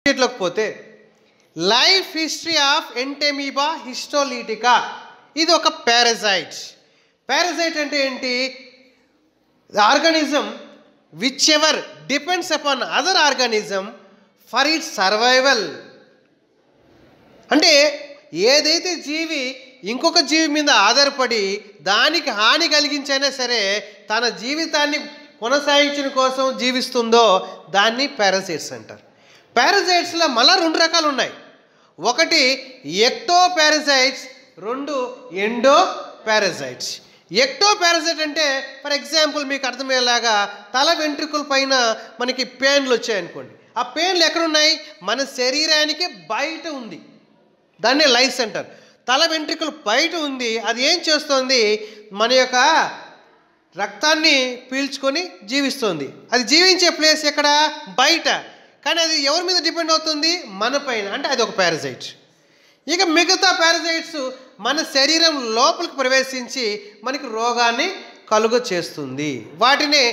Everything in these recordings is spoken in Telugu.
లోకి పోతే లైఫ్ హిస్టరీ ఆఫ్ ఎంటెమీబా హిస్టోలీటికా, ఇది ఒక పారాసైట్. పారాసైట్ అంటే ఏంటి? Organism which ever depends upon other organism for it's survival. అంటే ఏదైతే జీవి ఇంకొక జీవి మీద ఆధారపడి దానికి హాని కలిగించైనా సరే తన జీవితాన్ని కొనసాగించడం కోసం జీవిస్తుందో దాన్ని పారాసైట్స్ అంటారు. పారాసైట్స్లో మళ్ళీ 2 రకాలు ఉన్నాయి. ఒకటి ecto parasites, 2 endo parasites. Ecto parasite అంటే ఫర్ ఎగ్జాంపుల్ మీకు అర్థమయ్యేలాగా తల వెంట్రుకల పైన మనకి పెయిన్లు వచ్చాయనుకోండి. ఆ పెయిన్లు ఎక్కడున్నాయి? మన శరీరానికి బయట ఉంది, దాన్నే లైస్ అంటారు. తల వెంట్రుకలు బయట ఉంది. అది ఏం చేస్తుంది? మన యొక్క రక్తాన్ని పీల్చుకొని జీవిస్తుంది. అది జీవించే ప్లేస్ ఎక్కడ? బయట. కానీ అది ఎవరి మీద డిపెండ్ అవుతుంది? మన పైన. అంటే అది ఒక పారాసైట్. ఇక మిగతా పారాసైట్స్ మన శరీరం లోపలికి ప్రవేశించి మనకి రోగాన్ని కలుగ చేస్తుంది. వాటినే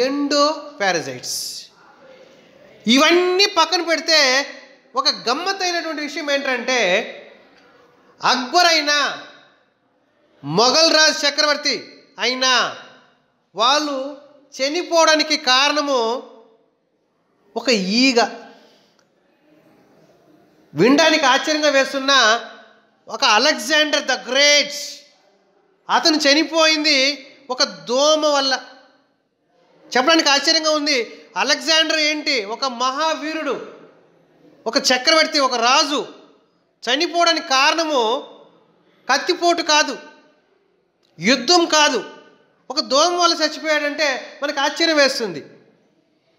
ఎండో పారాసైట్స్. ఇవన్నీ పక్కన పెడితే ఒక గమ్మత్తైనటువంటి విషయం ఏంటంటే, అక్బర్ అయినా మొఘల్ రాజ్ చక్రవర్తి అయినా వాళ్ళు చనిపోవడానికి కారణము ఒక ఈగ. వినడానికి ఆశ్చర్యంగా వేస్తున్న ఒక అలెగ్జాండర్ ద గ్రేట్, అతను చనిపోయింది ఒక దోమ వల్ల. చెప్పడానికి ఆశ్చర్యంగా ఉంది. అలెగ్జాండర్ ఏంటి? ఒక మహావీరుడు, ఒక చక్రవర్తి, ఒక రాజు. చనిపోవడానికి కారణము కత్తిపోటు కాదు, యుద్ధం కాదు, ఒక దోమ వల్ల చచ్చిపోయాడంటే మనకు ఆశ్చర్యం వేస్తుంది.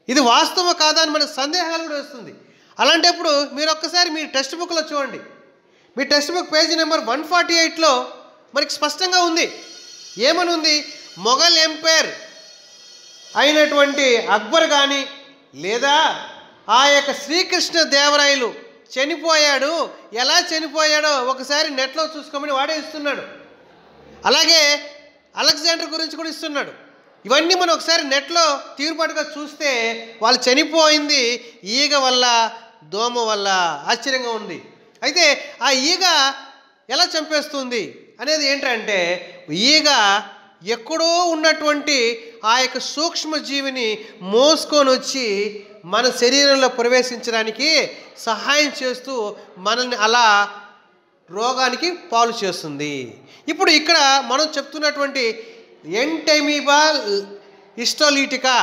ఇది వాస్తవం కాదా అని మనకు సందేహాలు కూడా వస్తుంది. అలాంటప్పుడు మీరు ఒక్కసారి మీ టెక్స్ట్ బుక్లో చూడండి. మీ టెక్స్ట్ బుక్ పేజీ నెంబర్ 148లో మనకి స్పష్టంగా ఉంది. ఏమని ఉంది? మొఘల్ ఎంపైర్ అయినటువంటి అక్బర్ కానీ లేదా ఆ యొక్క శ్రీకృష్ణ దేవరాయలు చనిపోయాడు. ఎలా చనిపోయాడో ఒకసారి నెట్లో చూసుకోమని వాడే ఇస్తున్నాడు. అలాగే అలెగ్జాండర్ గురించి కూడా ఇస్తున్నాడు. ఇవన్నీ మనం ఒకసారి నెట్లో తీరుబాటుగా చూస్తే వాళ్ళు చనిపోయింది ఈగ వల్ల, దోమ వల్ల. ఆశ్చర్యంగా ఉంది. అయితే ఆ ఈగ ఎలా చంపేస్తుంది అనేది ఏంటంటే, ఈగ ఎక్కడో ఉన్నటువంటి ఆ యొక్క సూక్ష్మజీవిని మోసుకొని వచ్చి మన శరీరంలో ప్రవేశించడానికి సహాయం చేస్తూ మనల్ని అలా రోగానికి పాలు చేస్తుంది. ఇప్పుడు ఇక్కడ మనం చెప్తున్నటువంటి ఎంటెమీబా హిస్టోలీటికా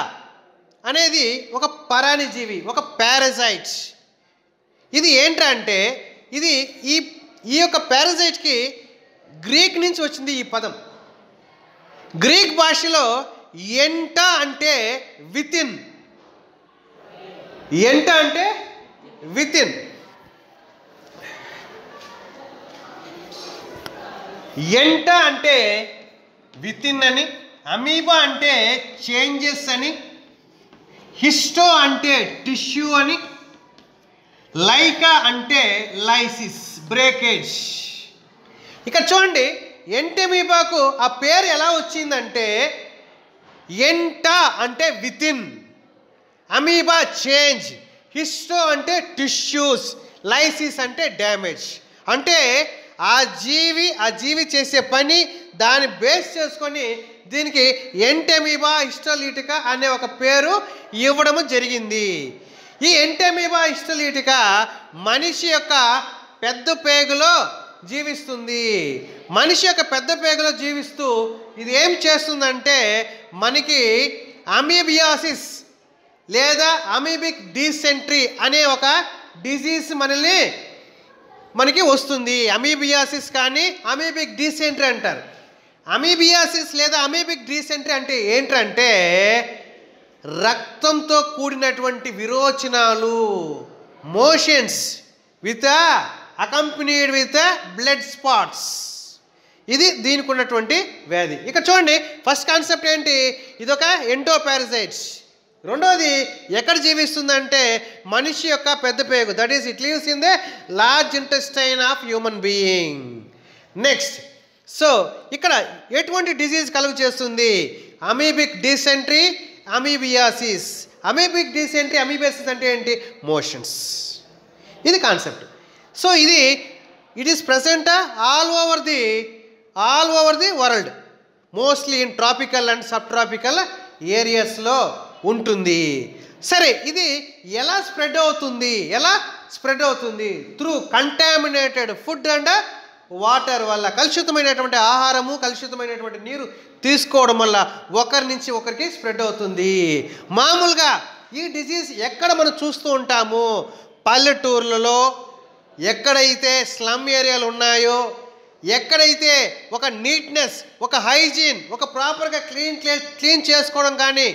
అనేది ఒక పరాణిజీవి, ఒక పారాసైట్. ఇది ఏంటంటే ఇది ఈ యొక్క పారాసైట్కి గ్రీక్ నుంచి వచ్చింది ఈ పదం. గ్రీక్ భాషలో ఎంట అంటే వితిన్, ఎంట అంటే వితిన్. ఎంట అంటే వితిన్ అని, అమీబా అంటే చేంజెస్ అని, హిస్టో అంటే టిష్యూ అని, లైకా అంటే లైసిస్, బ్రేకేజ్. ఇక్కడ చూడండి, ఎంటెమీబాకు ఆ పేరు ఎలా వచ్చిందంటే, ఎంట అంటే వితిన్, అమీబా చేంజ్, హిస్టో అంటే టిష్యూస్, లైసిస్ అంటే డ్యామేజ్. అంటే ఆ జీవి చేసే పని దాన్ని బేస్ చేసుకొని దీనికి ఎంటెమీబా హిస్టోలీటికా అనే ఒక పేరు ఇవ్వడం జరిగింది. ఈ ఎంటెమీబా హిస్టోలీటికా మనిషి యొక్క పెద్ద పేగులో జీవిస్తుంది. మనిషి యొక్క పెద్ద పేగులో జీవిస్తూ ఇది ఏం చేస్తుందంటే, మనకి అమీబియాసిస్ లేదా అమీబిక్ డిసెంట్రీ అనే ఒక డిజీజ్ మనకి వస్తుంది. అమీబియాసిస్ కానీ అమీబిక్ డిసెంట్రీ అంటారు. అమీబియాసిస్ లేదా అమీబిక్ డిసెంట్రీ అంటే ఏంటంటే, రక్తంతో కూడినటువంటి విరోచనాలు, motions with accompanied with blood spots. ఇది దీనికి ఉన్నటువంటి వ్యాధి. ఇక చూడండి, ఫస్ట్ కాన్సెప్ట్ ఏంటి? ఇదొక ఎండో పారాసైట్స్. రెండోది ఎక్కడ జీవిస్తుందంటే మనిషి యొక్క పెద్ద పేగు, that is it lives in the large intestine of human being. Next, so ఇక్కడ ఎటువంటి డిజీజ్ కలుగు చేస్తుంది? Amoebic dysentery, amoebiasis. Amoebic dysentery, amoebiasis అంటే ఏంటి? మోషన్స్. ఇది concept. So it is present all over the world, mostly in tropical and sub tropical ఏరియాస్లో ఉంటుంది. సరే, ఇది ఎలా స్ప్రెడ్ అవుతుంది through contaminated food and water వల్ల. కలుషితమైనటువంటి ఆహారము, కలుషితమైనటువంటి నీరు తీసుకోవడం వల్ల ఒకరి నుంచి ఒకరికి స్ప్రెడ్ అవుతుంది. మామూలుగా ఈ డిజీజ్ ఎక్కడ మనం చూస్తూ ఉంటాము? పల్లెటూర్లలో, ఎక్కడైతే స్లమ్ ఏరియాలు ఉన్నాయో, ఎక్కడైతే ఒక నీట్నెస్, ఒక హైజీన్, ఒక ప్రాపర్గా క్లీన్ చేసుకోవడం కానీ,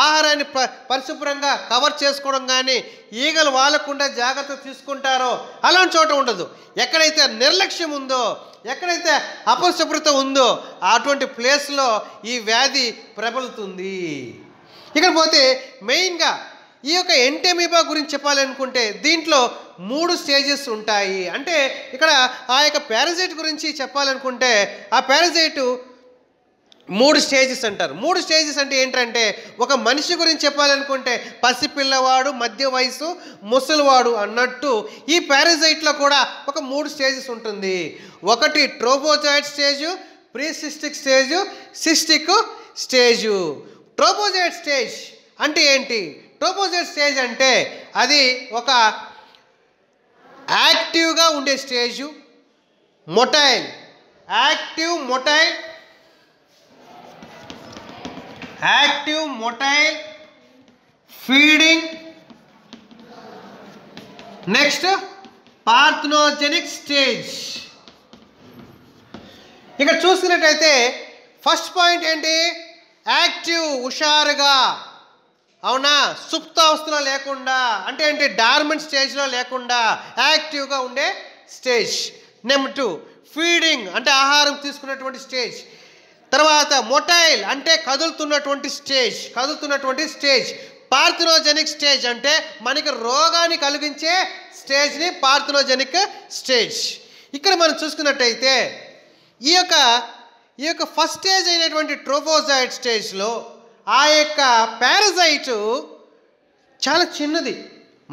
ఆహారాన్ని పరిశుభ్రంగా కవర్ చేసుకోవడం కానీ, ఈగలు వాలకుండా జాగ్రత్త తీసుకుంటారో అలాంటి చోట ఉండదు. ఎక్కడైతే నిర్లక్ష్యం ఉందో, ఎక్కడైతే అపరిశుభ్రత ఉందో అటువంటి ప్లేస్లో ఈ వ్యాధి ప్రబలుతుంది. ఇక్కడ పోతే మెయిన్గా ఈ యొక్క ఎంటెమీబా గురించి చెప్పాలనుకుంటే దీంట్లో 3 స్టేజెస్ ఉంటాయి. అంటే ఇక్కడ ఆ యొక్క పారాసైట్ గురించి చెప్పాలనుకుంటే ఆ పారాసైట్ 3 స్టేజెస్ అంటారు. 3 స్టేజెస్ అంటే ఏంటంటే, ఒక మనిషి గురించి చెప్పాలనుకుంటే పసిపిల్లవాడు, మధ్య వయసు, ముసలివాడు అన్నట్టు ఈ పారాసైట్లో కూడా ఒక 3 స్టేజెస్ ఉంటుంది. ఒకటి trophozoite stage, precystic stage, cystic stage. Trophozoite stage అంటే ఏంటి? ట్రోపోజాయిడ్ స్టేజ్ అంటే అది ఒక యాక్టివ్గా ఉండే stage, motile, active motile feeding. Next parthenogenic stage. ఇక్కడ చూసినట్టయితే ఫస్ట్ పాయింట్ ఏంటి? యాక్టివ్, హుషారుగా, అవునా, సుప్తావస్థలో లేకుండా, అంటే ఏంటి, డార్మెంట్ స్టేజ్లో లేకుండా యాక్టివ్గా ఉండే స్టేజ్. నెంబర్ 2 ఫీడింగ్ అంటే ఆహారం తీసుకున్నటువంటి స్టేజ్. తర్వాత మొటైల్ అంటే కదులుతున్నటువంటి స్టేజ్. పార్థనోజెనిక్ స్టేజ్ అంటే మనకి రోగాన్ని కలిగించే స్టేజ్ని పార్థనోజెనిక్ స్టేజ్. ఇక్కడ మనం చూసుకున్నట్టయితే ఈ యొక్క ఫస్ట్ స్టేజ్ అయినటువంటి ట్రోపోజాయిడ్ స్టేజ్లో ఆ యొక్క పారాసైట్ చాలా చిన్నది,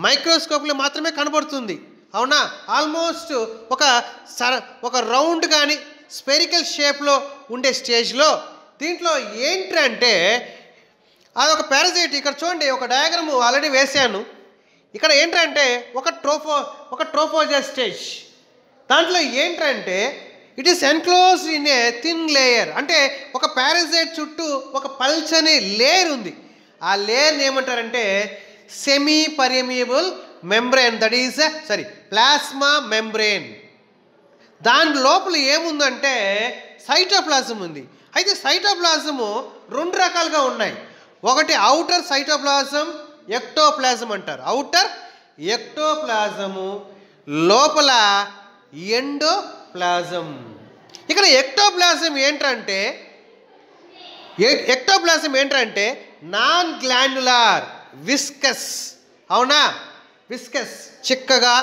మైక్రోస్కోప్లో మాత్రమే కనబడుతుంది, అవునా. ఆల్మోస్ట్ ఒక రౌండ్ కానీ స్పెరికల్ షేప్లో ఉండే స్టేజ్లో దీంట్లో ఏంటంటే అదొక పారాసైట్. ఇక్కడ చూడండి, ఒక డయాగ్రామ్ ఆల్రెడీ వేశాను. ఇక్కడ ఏంటంటే ఒక ట్రోపోజాయిడ్ స్టేజ్. దాంట్లో ఏంటంటే it is enclosed in a thin layer. అంటే ఒక పారాసైట్ చుట్టూ ఒక పల్చని లేయర్ ఉంది. ఆ లేయర్ని ఏమంటారంటే semi permeable membrane, plasma membrane. దాని లోపల ఏముందంటే సైటోప్లాజం ఉంది. అయితే సైటోప్లాజము 2 రకాలుగా ఉన్నాయి. ఒకటి ఔటర్ సైటోప్లాజం, ఎక్టోప్లాజం అంటారు. ఔటర్ ఎక్టోప్లాజము, లోపల ఎండోప్లాజం. ఇక్కడ ఎక్టోప్లాజం ఏంటంటే నాన్ గ్లాన్యులార్, విస్కస్, అవునా, విస్కస్, చిక్కగా,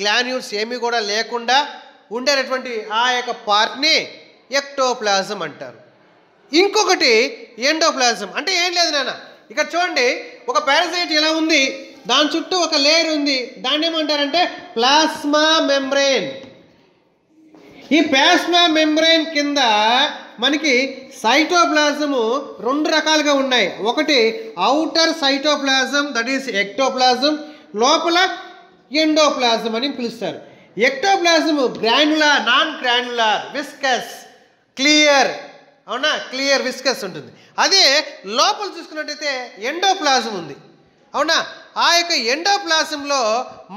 గ్లాన్యూల్స్ ఏమీ కూడా లేకుండా ఉండేటటువంటి ఆ యొక్క పార్ట్ని ఎక్టోప్లాజం అంటారు. ఇంకొకటి ఎండోప్లాజం. అంటే ఏం లేదు నాన్న, ఇక్కడ చూడండి, ఒక పారాసైట్ ఇలా ఉంది, దాని చుట్టూ ఒక లేయర్ ఉంది, దాన్ని ఏమంటారంటే ప్లాస్మా మెంబ్రేన్. ఈ ప్లాస్మా మెంబ్రేన్ కింద మనకి సైటోప్లాజము 2 రకాలుగా ఉన్నాయి. ఒకటి outer cytoplasm, that is ectoplasm, లోపల ఎండోప్లాజం అని పిలుస్తారు. Ectoplasm granular, non granular, viscous, clear, అవునా, క్లియర్ విస్కస్ ఉంటుంది. అదే లోపల చూసుకున్నట్టయితే ఎండోప్లాజం ఉంది, అవునా. ఆ యొక్క ఎండోప్లాజంలో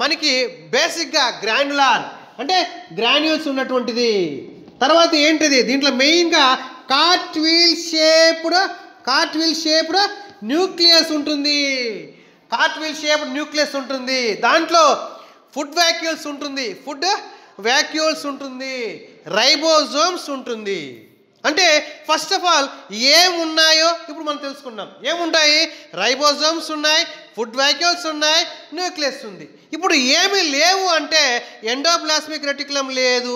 మనకి బేసిక్గా గ్రాన్యులార్ అంటే గ్రాన్యూల్స్ ఉన్నటువంటిది. తర్వాత ఏంటిది, దీంట్లో మెయిన్గా కార్ట్వీల్ షేప్డ్ న్యూక్లియస్ ఉంటుంది. దాంట్లో ఫుడ్ వ్యాక్యూల్స్ ఉంటుంది, రైబోజోమ్స్ ఉంటుంది. అంటే ఫస్ట్ ఆఫ్ ఆల్ ఏమున్నాయో ఇప్పుడు మనం తెలుసుకున్నాం. ఏముంటాయి? రైబోజోమ్స్ ఉన్నాయి, ఫుడ్ వ్యాక్యూల్స్ ఉన్నాయి, న్యూక్లియస్ ఉంది. ఇప్పుడు ఏమీ లేవు అంటే ఎండోప్లాస్మిక్ రెటిక్యులం లేదు,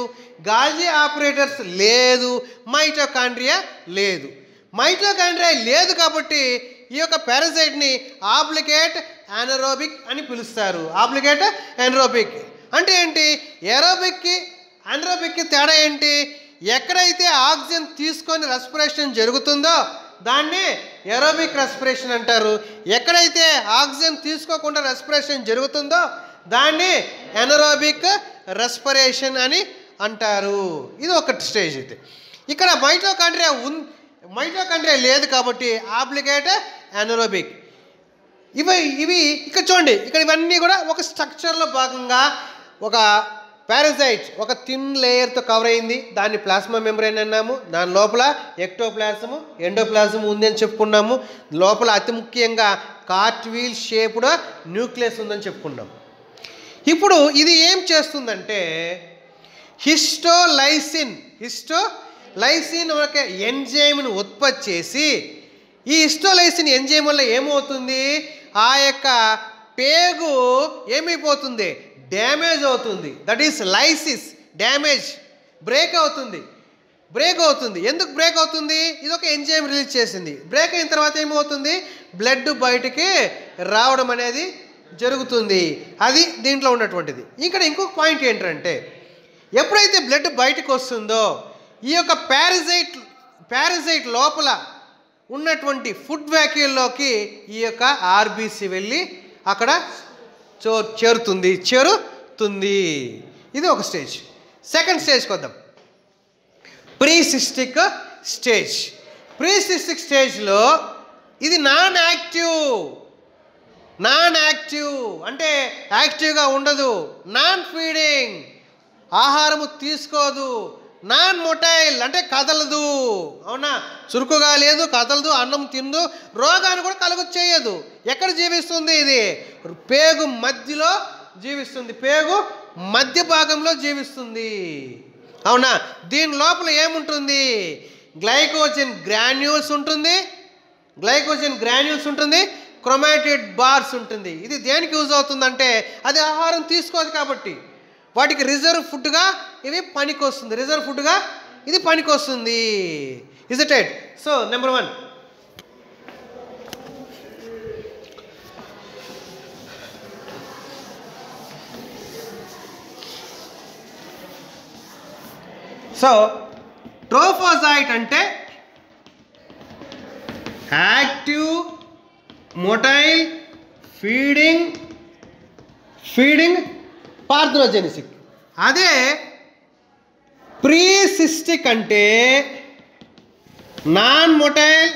గాల్జీ ఆపరేటర్స్ లేదు, మైటోకాండ్రియా లేదు. మైటోకాండ్రియా లేదు కాబట్టి ఈ యొక్క పారాసైట్ని ఆబ్లిగేట్ అనరోబిక్ అని పిలుస్తారు. అంటే ఏంటి? ఏరోబిక్కి అనరోబిక్కి తేడా ఏంటి? ఎక్కడైతే ఆక్సిజన్ తీసుకొని రెస్పిరేషన్ జరుగుతుందో దాన్ని ఏరోబిక్ రెస్పిరేషన్ అంటారు. ఎక్కడైతే ఆక్సిజన్ తీసుకోకుండా రెస్పిరేషన్ జరుగుతుందో దాన్ని ఎనరోబిక్ రెస్పిరేషన్ అని అంటారు. ఇది ఒక స్టేజ్. అయితే ఇక్కడ మైటోకాండ్రియా లేదు కాబట్టి ఆబ్లిగేట్ ఎనరోబిక్. ఇవి ఇక్కడ చూడండి, ఇక్కడ ఇవన్నీ కూడా ఒక స్ట్రక్చర్లో భాగంగా ఒక పారాసైట్ ఒక థిన్ లేయర్తో కవర్ అయింది. దాన్ని ప్లాస్మా మెంబ్రేన్ అన్నాము. దాని లోపల ఎక్టోప్లాజము ఎండోప్లాజం ఉంది అని చెప్పుకున్నాము. లోపల అతి ముఖ్యంగా కార్ట్వీల్ షేప్డ్ న్యూక్లియస్ ఉందని చెప్పుకున్నాం. ఇప్పుడు ఇది ఏం చేస్తుందంటే హిస్టోలైసిన్ ఒక ఎంజైమ్ను ఉత్పత్తి చేసి, ఈ హిస్టోలైసిన్ ఎంజైమ్ వల్ల ఏమవుతుంది? ఆ యొక్క పేగు ఏమైపోతుంది? డ్యామేజ్ అవుతుంది. That is lysis, damage, break అవుతుంది. ఎందుకు బ్రేక్ అవుతుంది? ఇది ఒక ఎంజైమ్ రిలీజ్ చేసింది. బ్రేక్ అయిన తర్వాత ఏమవుతుంది? బ్లడ్ బయటికి రావడం అనేది జరుగుతుంది. అది దీంట్లో ఉన్నటువంటిది. ఇక్కడ ఇంకొక పాయింట్ ఏంటంటే ఎప్పుడైతే బ్లడ్ బయటకు వస్తుందో ఈ యొక్క పారాసైట్ లోపల ఉన్నటువంటి ఫుడ్ వ్యాక్యూల్లోకి ఈ యొక్క ఆర్బీసీ వెళ్ళి అక్కడ చేరుతుంది. ఇది ఒక స్టేజ్. సెకండ్ స్టేజ్కి వద్దాం. ప్రీసిస్టిక్ స్టేజ్లో ఇది నాన్ యాక్టివ్ అంటే యాక్టివ్గా ఉండదు. నాన్ ఫీడింగ్, ఆహారము తీసుకోదు. నాన్ మొటైల్ అంటే కదలదు. అవునా? చురుకుగా లేదు, కదలదు, అన్నం తిందు, రోగాన్ని కూడా కలుగు చేయదు. ఎక్కడ జీవిస్తుంది? ఇది పేగు మధ్యలో జీవిస్తుంది. పేగు మధ్య భాగంలో జీవిస్తుంది. అవునా? దీని లోపల ఏముంటుంది? గ్లైకోజన్ గ్రాన్యూల్స్ ఉంటుంది, క్రోమాటిడ్ బార్స్ ఉంటుంది. ఇది దేనికి యూజ్ అవుతుందంటే అది ఆహారం తీసుకోదు కాబట్టి వాటికి రిజర్వ్ ఫుడ్గా ఇది పనికొస్తుంది. Is it right? So number 1, so trophozoite అంటే యాక్టివ్, మొటైల్, ఫీడింగ్, పార్థనోజెనిసిక్. అదే ప్రీసిస్టిక్ అంటే non motile,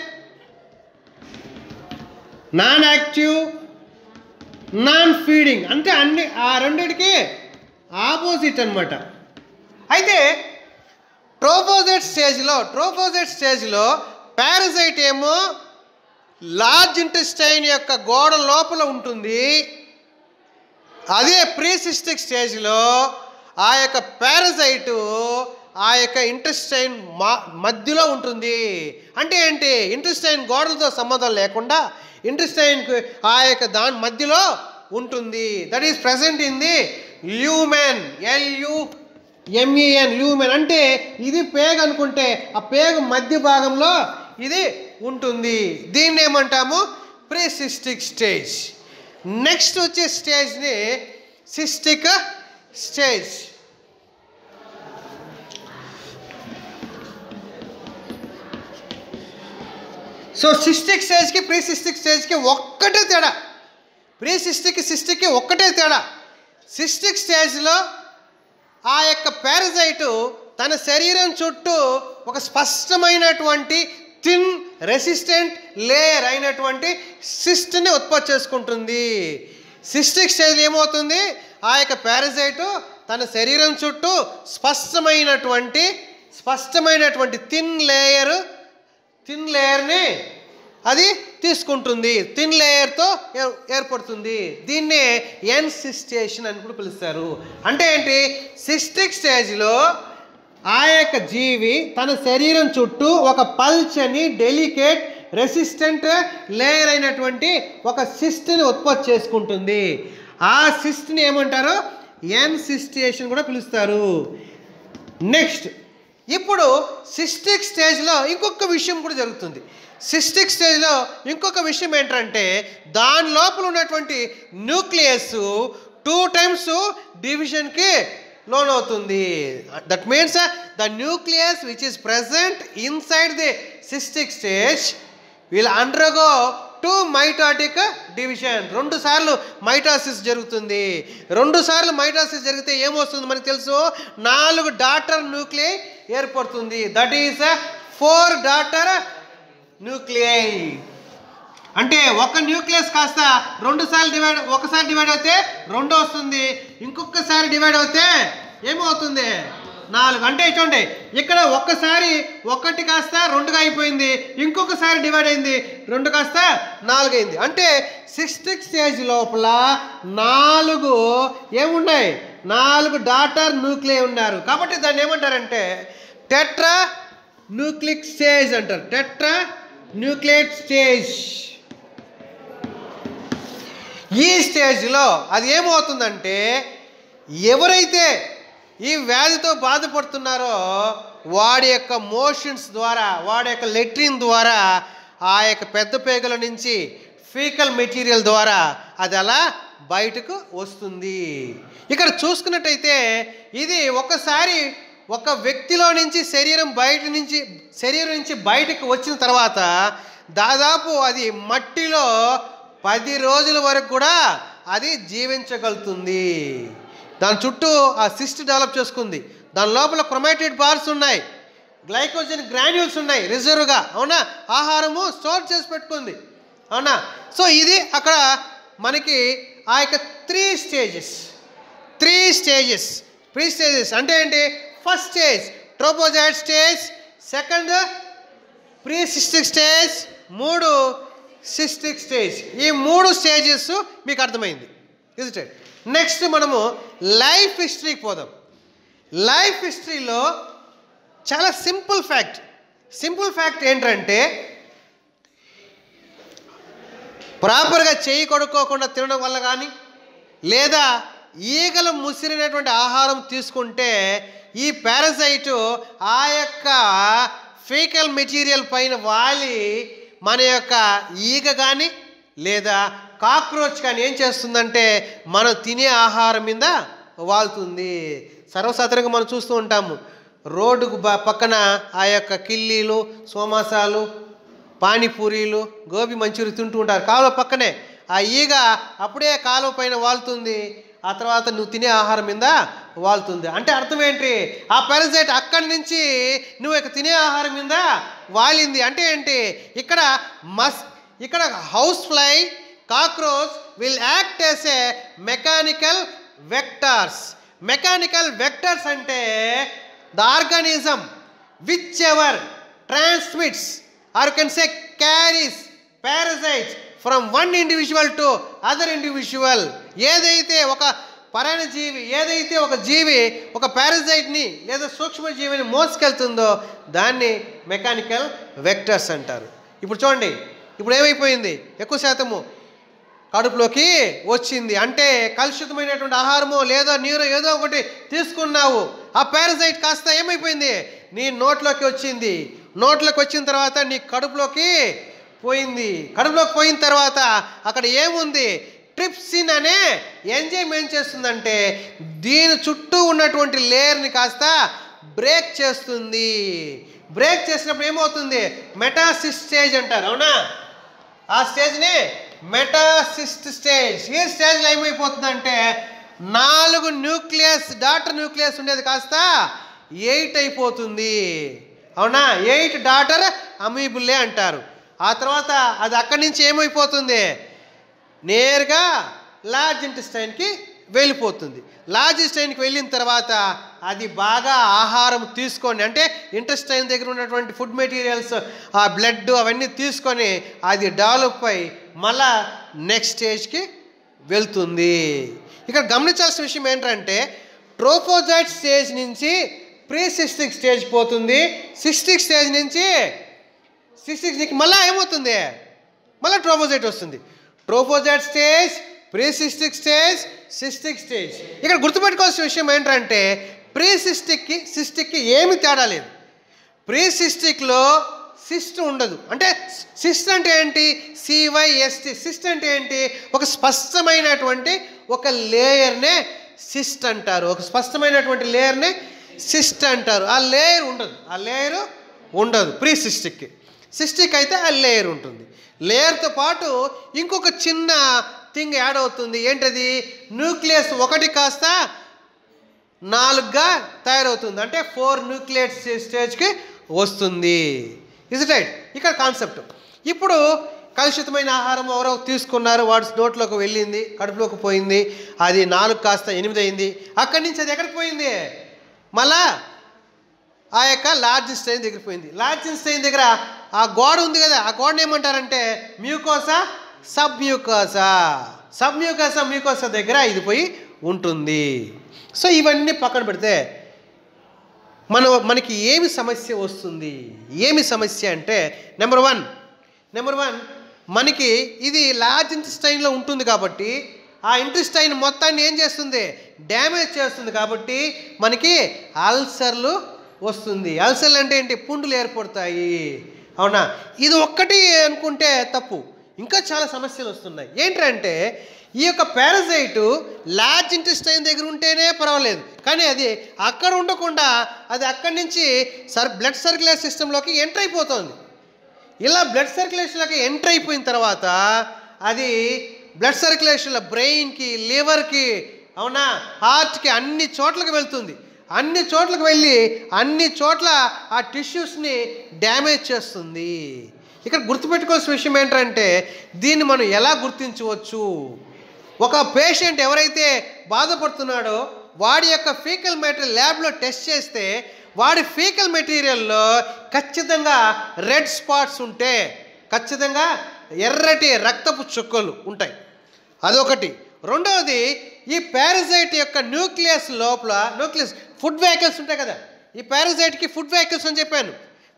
non active, non feeding. అంటే ఆ రెండిటికి ఆపోజిట్ అన్నమాట. అయితే ట్రోఫోజైట్ స్టేజ్లో పారాసైట్ ఏమో లార్జ్ ఇంటెస్టైన్ యొక్క గోడ లోపల ఉంటుంది. అదే ప్రీసిస్టిక్ స్టేజ్లో ఆ యొక్క పారాసైటు ఆ యొక్క ఇంటెస్టైన్ మధ్యలో ఉంటుంది. అంటే ఏంటి? ఇంటెస్టైన్ గోడలతో సంబంధం లేకుండా ఇంటెస్టైన్కి ఆ యొక్క దాని మధ్యలో ఉంటుంది. That is present in the lumen, LUMEN, lumen. అంటే ఇది పేగు అనుకుంటే ఆ పేగు మధ్య భాగంలో ఇది ఉంటుంది. దీన్ని ఏమంటాము? ప్రీసిస్టిక్ స్టేజ్. నెక్స్ట్ వచ్చే స్టేజ్ని సిస్టిక్ స్టేజ్. సో సిస్టిక్ స్టేజ్కి ప్రీసిస్టిక్ స్టేజ్కి ఒక్కటే తేడా. సిస్టిక్కి ఒక్కటే తేడా. సిస్టిక్ స్టేజ్లో ఆ యొక్క పారాసైటు తన శరీరం చుట్టూ ఒక స్పష్టమైనటువంటి థిన్ రెసిస్టెంట్ లేయర్ అయినటువంటి సిస్ట్ని ఉత్పత్తి చేసుకుంటుంది. సిస్టిక్ స్టేజ్ ఏమవుతుంది? ఆ యొక్క పారాసైటు తన శరీరం చుట్టూ స్పష్టమైనటువంటి థిన్ లేయర్ని అది తీసుకుంటుంది. థిన్ లేయర్తో ఏర్పడుతుంది. దీన్నే ఎన్సిస్టేషన్ అని కూడా పిలుస్తారు. అంటే ఏంటి? సిస్టిక్ స్టేజ్లో ఆ యొక్క జీవి తన శరీరం చుట్టూ ఒక పల్చని డెలికేట్ రెసిస్టెంట్ లేయర్ అయినటువంటి ఒక సిస్ట్ని ఉత్పత్తి చేసుకుంటుంది. ఆ సిస్ట్ని ఏమంటారు? ఎన్సిస్టేషన్ కూడా పిలుస్తారు. నెక్స్ట్, ఇప్పుడు సిస్టిక్ స్టేజ్లో ఇంకొక విషయం కూడా జరుగుతుంది. సిస్టిక్ స్టేజ్లో ఇంకొక విషయం ఏంటంటే దాని లోపల ఉన్నటువంటి న్యూక్లియస్ 2 టైమ్స్ డివిజన్కి లోన్ అవుతుంది. That means the nucleus which is present inside the cystic stage will undergo 2 mitotic division. 2 సార్లు మైటాసిస్ జరుగుతుంది. 2 సార్లు మైటాసిస్ జరిగితే ఏమొస్తుంది మనకు తెలుసు, 4 డాటర్ న్యూక్లియై ఏర్పడుతుంది. That is 4 daughter nuclei. అంటే ఒక న్యూక్లియస్ కాస్త 2 సార్లు డివైడ్, ఒకసారి డివైడ్ అయితే 2 వస్తుంది, ఇంకొకసారి డివైడ్ అవుతే ఏమవుతుంది 4. అంటే చూడండి ఇక్కడ ఒక్కసారి 1 కాస్త 2గా అయిపోయింది, ఇంకొకసారి డివైడ్ అయింది 2 కాస్త 4 అయింది. అంటే సిస్టిక్ స్టేజ్ లోపల 4 ఏమున్నాయి, 4 డాటర్ న్యూక్లియై ఉన్నారు. కాబట్టి దాన్ని ఏమంటారంటే టెట్రా న్యూక్లిక్ స్టేజ్ అంటారు. Tetra nucleate stage. ఈ స్టేజ్లో అది ఏమవుతుందంటే ఎవరైతే ఈ వ్యాధితో బాధపడుతున్నారో వాడి యొక్క మోషన్స్ ద్వారా, వాడి యొక్క లెట్రిన్ ద్వారా, ఆ యొక్క పెద్ద పేగుల నుంచి ఫీకల్ మెటీరియల్ ద్వారా అది అలా బయటకు వస్తుంది. ఇక్కడ చూసుకున్నట్టయితే ఇది ఒకసారి ఒక వ్యక్తిలో నుంచి శరీరం నుంచి బయటకు వచ్చిన తర్వాత దాదాపు అది మట్టిలో 10 రోజుల వరకు కూడా అది జీవించగలుగుతుంది. దాని చుట్టూ ఆ సిస్ట్ డెవలప్ చేసుకుంది. దాని లోపల క్రోమాటిడ్ బార్స్ ఉన్నాయి, గ్లైకోజన్ గ్రాన్యూల్స్ ఉన్నాయి రిజర్వ్గా. అవునా, ఆహారము స్టోర్ చేసి పెట్టుకుంది. అవునా. సో ఇది అక్కడ మనకి ఆ యొక్క 3 స్టేజెస్ ప్రీ స్టేజెస్ అంటే ఏంటి, first stage trophozoite stage, second precystic stage, 3 cystic stage. ఈ 3 స్టేజెస్ మీకు అర్థమైంది. ఇది నెక్స్ట్ మనము లైఫ్ హిస్టరీకి పోదాం. లైఫ్ హిస్టరీలో చాలా సింపుల్ ఫ్యాక్ట్ ఏంటంటే ప్రాపర్గా చేయి కడుక్కోకుండా తినడం వల్ల కానీ లేదా ఈగలు ముసిరినటువంటి ఆహారం తీసుకుంటే ఈ పారాసైట్ ఆ యొక్క ఫీకల్ మెటీరియల్ పైన వాలి మన యొక్క ఈగ కానీ లేదా కాక్రోచ్ కానీ ఏం చేస్తుందంటే మనం తినే ఆహారం మీద వాళ్తుంది. సర్వసాధారణంగా మనం చూస్తూ ఉంటాము రోడ్డుకు పక్కన ఆ యొక్క కిల్లీలు, సోమాసాలు, పానీపూరీలు, గోబీ మంచూరి తింటూ ఉంటారు. కాలువ పక్కనే ఆ ఈగ అప్పుడే కాలువ పైన వాళ్తుంది, ఆ తర్వాత నువ్వు తినే ఆహారం మీద వాళ్తుంది. అంటే అర్థం ఏంటి, ఆ పారాసైట్ అక్కడి నుంచి నువ్వు తినే ఆహారం మీద వాలింది. అంటే ఏంటి, ఇక్కడ house fly, cockroach will act as a mechanical vectors. అంటే the organism whichever transmits or can say carries parasites from one individual to other individual. ఏదైతే ఒక పరాన్నజీవి, ఏదైతే ఒక జీవి ఒక పారాసైట్ని లేదా సూక్ష్మజీవిని మోసుకెళ్తుందో దాన్ని మెకానికల్ వెక్టర్స్ అంటారు. ఇప్పుడు చూడండి, ఇప్పుడు ఏమైపోయింది, ఎక్కువ శాతము కడుపులోకి వచ్చింది. అంటే కలుషితమైనటువంటి ఆహారమో లేదా నీరు ఏదో ఒకటి తీసుకున్నావు, ఆ పారాసైట్ కాస్త ఏమైపోయింది, నీ నోట్లోకి వచ్చింది. నోట్లోకి వచ్చిన తర్వాత నీ కడుపులోకి పోయింది. కడుపులోకి పోయిన తర్వాత అక్కడ ఏముంది, ట్రిప్సిన్ అనే ఎంజైమ్ ఏం చేస్తుందంటే దీని చుట్టూ ఉన్నటువంటి లేయర్ని కాస్త బ్రేక్ చేస్తుంది. బ్రేక్ చేసినప్పుడు ఏమవుతుంది, మెటాసిస్ స్టేజ్ అంటారు. అవునా, ఆ స్టేజ్ని మెటాసిస్ట్ స్టేజ్. ఈ స్టేజ్లో ఏమైపోతుందంటే 4 డాటర్ న్యూక్లియస్ ఉండేది కాస్త 8 అయిపోతుంది. అవునా, 8 డాటర్ అమీబుల్లే అంటారు. ఆ తర్వాత అది అక్కడి నుంచి ఏమైపోతుంది, నేరుగా లార్జ్ ఇంటెస్టైన్కి వెళ్ళిపోతుంది. లార్జ్ ఇంటెస్టైన్కి వెళ్ళిన తర్వాత అది బాగా ఆహారం తీసుకొని, అంటే ఇంటెస్టైన్ దగ్గర ఉన్నటువంటి ఫుడ్ మెటీరియల్స్, ఆ బ్లడ్ అవన్నీ తీసుకొని అది డెవలప్ అయి మళ్ళా నెక్స్ట్ స్టేజ్కి వెళ్తుంది. ఇక్కడ గమనించాల్సిన విషయం ఏంటంటే ట్రోపోజాయిడ్ స్టేజ్ నుంచి ప్రీ సిస్టిక్ స్టేజ్ పోతుంది. సిస్టిక్ స్టేజ్ నుంచి మళ్ళీ ఏమవుతుంది, మళ్ళీ ట్రోపోజాయిడ్ వస్తుంది. Trophozoite stage, precystic stage, cystic stage. ఇక్కడ గుర్తుపెట్టుకోవాల్సిన విషయం ఏంటంటే ప్రీ సిస్టిక్కి ఏమి తేడా లేదు. ప్రీ సిస్టిక్లో సిస్ట్ ఉండదు. అంటే సిస్ట్ అంటే ఏంటి, CYST. సిస్ట్ అంటే ఏంటి, ఒక స్పష్టమైనటువంటి ఒక లేయర్నే సిస్ట్ అంటారు. ఒక స్పష్టమైనటువంటి లేయర్నే సిస్ట్ అంటారు. ఆ లేయర్ ఉండదు ప్రీ సిస్టిక్కి. సిస్టిక్ అయితే ఆ లేయర్ ఉంటుంది. లేయర్తో పాటు ఇంకొక చిన్న థింగ్ యాడ్ అవుతుంది. ఏంటది? న్యూక్లియస్ 1 కాస్త 4గా తయారవుతుంది. అంటే 4 న్యూక్లియస్ స్టేజ్కి వస్తుంది. Is it right? ఇక్కడ కాన్సెప్ట్. ఇప్పుడు కలుషితమైన ఆహారం ఎవరో తీసుకున్నారు, వాడి నోట్లోకి వెళ్ళింది, కడుపులోకి పోయింది, అది 4 కాస్త 8 అయింది. అక్కడి నుంచి అది ఎక్కడికి పోయింది? మళ్ళా ఆ యొక్క లార్జ్ ఇంటెస్టైన్ దగ్గర పోయింది. లార్జ్ ఇంటెస్టైన్ దగ్గర ఆ గోడ ఉంది కదా, ఆ గోడని ఏమంటారంటే మ్యూకోసా, సబ్ మ్యూకోసా దగ్గర ఇది పోయి ఉంటుంది. సో ఇవన్నీ పక్కన పెడితే మనకి ఏమి సమస్య వస్తుంది? ఏమి సమస్య అంటే నెంబర్ వన్ మనకి ఇది లార్జ్ ఇంటెస్టైన్లో ఉంటుంది కాబట్టి ఆ ఇంటెస్టైన్ మొత్తాన్ని ఏం చేస్తుంది? డ్యామేజ్ చేస్తుంది. కాబట్టి మనకి అల్సర్లు వస్తుంది. అల్సర్లు అంటే ఏంటి? పుండులు ఏర్పడతాయి. అవునా? ఇది ఒక్కటి అనుకుంటే తప్పు. ఇంకా చాలా సమస్యలు వస్తున్నాయి. ఏంటంటే ఈ యొక్క పారాసైటు లార్జ్ ఇంటెస్టైన్ దగ్గర ఉంటేనే పర్వాలేదు, కానీ అది అక్కడ ఉండకుండా అది అక్కడి నుంచి బ్లడ్ సర్క్యులేషన్ సిస్టంలోకి ఎంటర్ అయిపోతుంది. ఇలా బ్లడ్ సర్క్యులేషన్లోకి ఎంటర్ అయిపోయిన తర్వాత అది బ్లడ్ సర్క్యులేషన్లో బ్రెయిన్కి, లివర్కి, అవునా, హార్ట్కి, అన్ని చోట్లకి వెళ్తుంది. అన్ని చోట్లకు వెళ్ళి అన్ని చోట్ల ఆ టిష్యూస్ని డ్యామేజ్ చేస్తుంది. ఇక్కడ గుర్తుపెట్టుకోవాల్సిన విషయం ఏంటంటే దీన్ని మనం ఎలా గుర్తించవచ్చు? ఒక పేషెంట్ ఎవరైతే బాధపడుతున్నాడో వాడి యొక్క ఫీకల్ మెటీరియల్ ల్యాబ్లో టెస్ట్ చేస్తే వాడి ఫీకల్ మెటీరియల్లో ఖచ్చితంగా రెడ్ స్పాట్స్ ఉంటే, ఖచ్చితంగా ఎర్రటి రక్తపు చుక్కలు ఉంటాయి. అదొకటి. రెండవది, ఈ పారాసైట్ యొక్క న్యూక్లియస్ లోపల ఫుడ్ వెహికల్స్ ఉంటాయి కదా. ఈ పారాసైట్కి ఫుడ్ వెహికల్స్ అని చెప్పాను.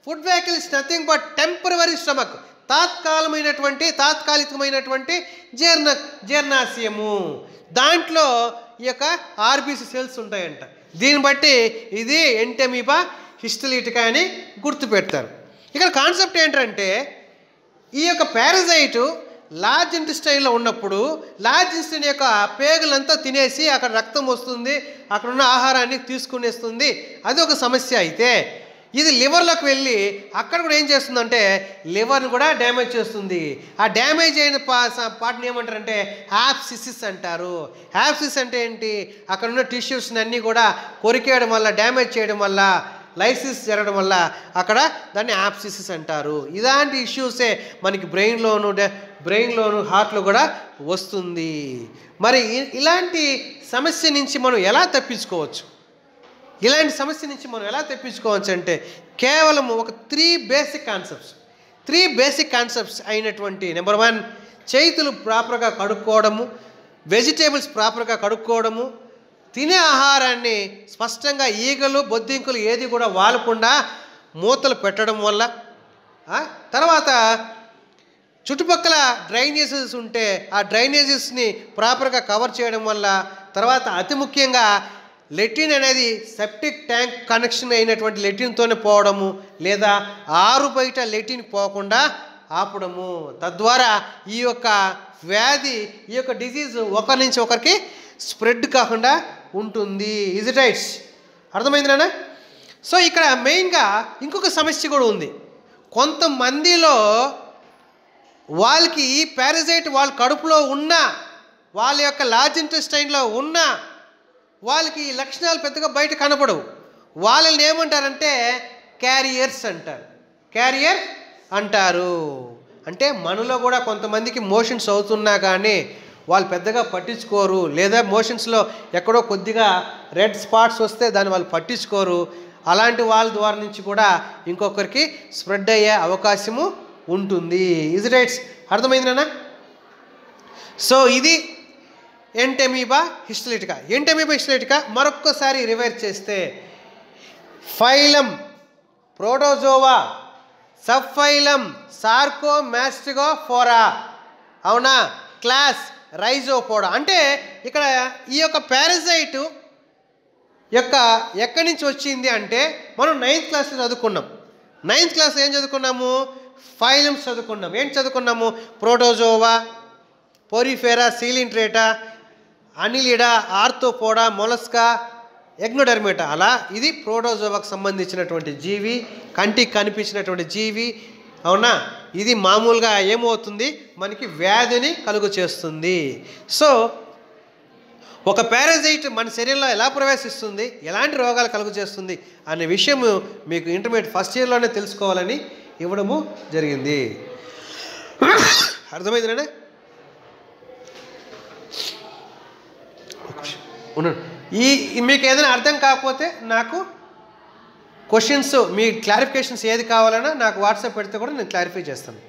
Food vehicles nothing but temporary stomach, తాత్కాలికమైనటువంటి జీర్ణాశయము. దాంట్లో ఈ యొక్క ఆర్బీసీ సెల్స్ ఉంటాయంట. దీన్ని బట్టి ఇది ఎంటెమీబా హిస్టలీటికా అని గుర్తుపెడతారు. ఇక్కడ కాన్సెప్ట్ ఏంటంటే ఈ యొక్క పారాసైటు లార్జ్ ఇంటెస్టైన్లో ఉన్నప్పుడు లార్జ్ ఇంటెస్టైన్ యొక్క పేగులంతా తినేసి అక్కడ రక్తం వస్తుంది, అక్కడ ఉన్న ఆహారాన్ని తీసుకునేస్తుంది. అది ఒక సమస్య. అయితే ఇది లివర్లోకి వెళ్ళి అక్కడ కూడా ఏం చేస్తుందంటే లివర్ని కూడా డ్యామేజ్ చేస్తుంది. ఆ డ్యామేజ్ అయిన పార్ట్ని ఏమంటారంటే యాప్సిసిస్ అంటారు. యాప్సిస్ అంటే ఏంటి? అక్కడ ఉన్న టిష్యూస్ని అన్నీ కూడా కొరికేయడం వల్ల, డ్యామేజ్ చేయడం వల్ల, లైసిస్ జరగడం వల్ల అక్కడ దాన్ని యాప్సిసిస్ అంటారు. ఇలాంటి ఇష్యూసే మనకి బ్రెయిన్లోను హార్ట్లో కూడా వస్తుంది. మరి ఇలాంటి సమస్య నుంచి మనం ఎలా తప్పించుకోవచ్చు? ఇలాంటి సమస్య నుంచి మనం ఎలా తెప్పించుకోవచ్చు అంటే కేవలం ఒక 3 బేసిక్ కాన్సెప్ట్స్ అయినటువంటి నెంబర్ 1, చేతులు ప్రాపర్గా కడుక్కోవడము, వెజిటేబుల్స్ ప్రాపర్గా కడుక్కోవడము, తినే ఆహారాన్ని స్పష్టంగా ఈగలు, బొద్దింకులు ఏది కూడా వాలకుండా మూతలు పెట్టడం వల్ల, తర్వాత చుట్టుపక్కల డ్రైనేజెస్ ఉంటే ఆ డ్రైనేజెస్ని ప్రాపర్గా కవర్ చేయడం వల్ల, తర్వాత అతి ముఖ్యంగా లెట్రిన్ అనేది సెప్టిక్ ట్యాంక్ కనెక్షన్ అయినటువంటి లెట్రిన్తోనే పోవడము, లేదా ఆరు బయట లెట్రిన్ పోకుండా ఆపడము. తద్వారా ఈ యొక్క వ్యాధి, ఈ యొక్క డిసీజ్ ఒకరి నుంచి ఒకరికి స్ప్రెడ్ కాకుండా ఉంటుంది. Is it right? అర్థమైంది నాన్న? సో ఇక్కడ మెయిన్గా ఇంకొక సమస్య కూడా ఉంది. కొంతమందిలో వాళ్ళకి ఈ పారాసైట్ వాళ్ళ కడుపులో ఉన్న, వాళ్ళ యొక్క లార్జ్ ఇంటెస్టైన్లో ఉన్న వాళ్ళకి ఈ లక్షణాలు పెద్దగా బయట కనపడవు. వాళ్ళని ఏమంటారంటే క్యారియర్ అంటారు. అంటే మనలో కూడా కొంతమందికి మోషన్స్ అవుతున్నా కానీ వాళ్ళు పెద్దగా పట్టించుకోరు, లేదా మోషన్స్లో ఎక్కడో కొద్దిగా రెడ్ స్పాట్స్ వస్తే దాన్ని వాళ్ళు పట్టించుకోరు. అలాంటి వాళ్ళ ద్వారా నుంచి కూడా ఇంకొకరికి స్ప్రెడ్ అయ్యే అవకాశము ఉంటుంది. Is it rights? అర్థమైంది నాన్న? సో ఇది ఎంటెమీబా హిస్టలీటికా. మరొక్కసారి రివైజ్ చేస్తే ఫైలం ప్రోటోజోవా, సబ్ ఫైలం సార్కోమాస్టిగోఫోరా, అవునా, క్లాస్ రైజోపోడా. అంటే ఇక్కడ ఈ యొక్క పారాసైటు యొక్క ఎక్కడి నుంచి వచ్చింది అంటే మనం 9th క్లాస్లో చదువుకున్నాం. 9th క్లాస్లో ఏం చదువుకున్నాము? ఫైలమ్స్ చదువుకున్నాం. ఏం చదువుకున్నాము? Protozoa, porifera, coelenterata, annelida, arthropoda, mollusca, echinodermata. అలా ఇది ప్రోటోజోవాకు సంబంధించినటువంటి జీవి, కంటికి కనిపించినటువంటి జీవి. అవునా? ఇది మామూలుగా ఏమవుతుంది, మనకి వ్యాధిని కలుగు చేస్తుంది. సో ఒక పారాసైట్ మన శరీరంలో ఎలా ప్రవేశిస్తుంది, ఎలాంటి రోగాలు కలుగు చేస్తుంది అనే విషయం మీకు ఇంటర్మీడియట్ ఫస్ట్ ఇయర్లోనే తెలుసుకోవాలని ఇవ్వడము జరిగింది. అర్థమైందండి? మీకు ఏదైనా అర్థం కాకపోతే నాకు క్వశ్చన్స్, మీ క్లారిఫికేషన్స్ ఏది కావాలన్నా నాకు వాట్సాప్ పెడితే కూడా నేను క్లారిఫై చేస్తాను.